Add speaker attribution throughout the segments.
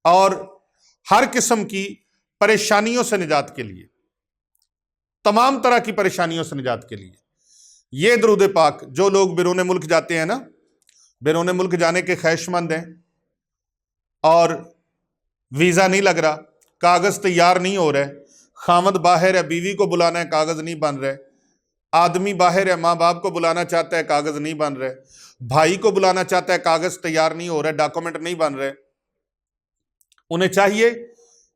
Speaker 1: اور ہر قسم کی پریشانیوں سے نجات کے لیے، تمام طرح کی پریشانیوں سے نجات کے لیے یہ درود پاک جو لوگ بیرون ملک جاتے ہیں نا، بیرون ملک جانے کے خواہش مند ہیں اور ویزا نہیں لگ رہا، کاغذ تیار نہیں ہو رہے، خامد باہر ہے، بیوی کو بلانا ہے، کاغذ نہیں بن رہے، آدمی باہر ہے، ماں باپ کو بلانا چاہتا ہے، کاغذ نہیں بن رہے، بھائی کو بلانا چاہتا ہے، کاغذ تیار نہیں ہو رہے، ڈاکومنٹ نہیں بن رہے، انہیں چاہیے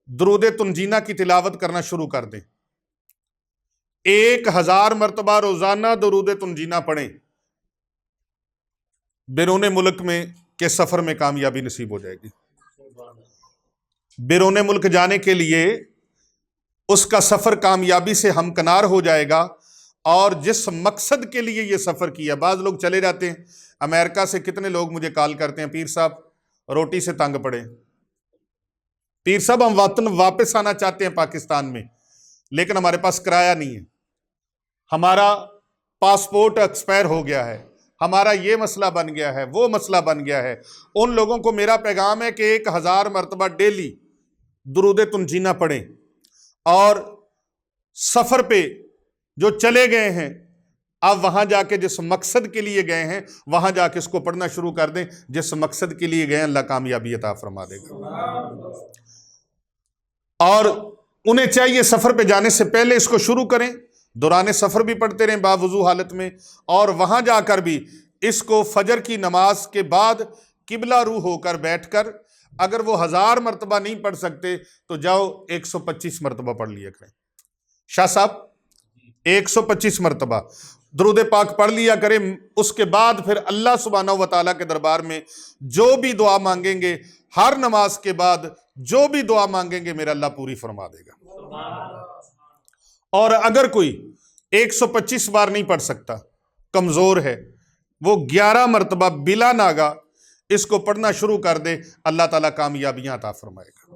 Speaker 1: درود تنجینہ کی تلاوت کرنا شروع کر دیں۔ 1000 مرتبہ روزانہ درود تنجینہ پڑھیں، بیرون ملک میں کے سفر میں کامیابی نصیب ہو جائے گی۔ بیرون ملک جانے کے لیے اس کا سفر کامیابی سے ہمکنار ہو جائے گا، اور جس مقصد کے لیے یہ سفر کیا۔ بعض لوگ چلے جاتے ہیں، امریکہ سے کتنے لوگ مجھے کال کرتے ہیں، پیر صاحب روٹی سے تنگ پڑے، پیر صاحب ہم وطن واپس آنا چاہتے ہیں پاکستان میں، لیکن ہمارے پاس کرایہ نہیں ہے، ہمارا پاسپورٹ ایکسپائر ہو گیا ہے، ہمارا یہ مسئلہ بن گیا ہے، وہ مسئلہ بن گیا ہے۔ ان لوگوں کو میرا پیغام ہے کہ 1000 مرتبہ ڈیلی درود تنجینہ پڑھیں، اور سفر پہ جو چلے گئے ہیں اب وہاں جا کے جس مقصد کے لیے گئے ہیں وہاں جا کے اس کو پڑھنا شروع کر دیں، جس مقصد کے لیے گئے ہیں اللہ کامیابی عطا فرما دے گا۔ اور انہیں چاہیے سفر پہ جانے سے پہلے اس کو شروع کریں، دوران سفر بھی پڑھتے رہیں باوضو حالت میں، اور وہاں جا کر بھی اس کو فجر کی نماز کے بعد قبلہ رو ہو کر بیٹھ کر، اگر وہ 1000 مرتبہ نہیں پڑھ سکتے تو جاؤ 125 مرتبہ پڑھ لیا کریں۔ شاہ صاحب 125 مرتبہ درود پاک پڑھ لیا کریں، اس کے بعد پھر اللہ سبحانہ و تعالیٰ کے دربار میں جو بھی دعا مانگیں گے، ہر نماز کے بعد جو بھی دعا مانگیں گے میرا اللہ پوری فرما دے گا۔ اور اگر کوئی 125 بار نہیں پڑھ سکتا، کمزور ہے، وہ 11 مرتبہ بلا ناغہ اس کو پڑھنا شروع کر دے، اللہ تعالیٰ کامیابیاں عطا فرمائے گا۔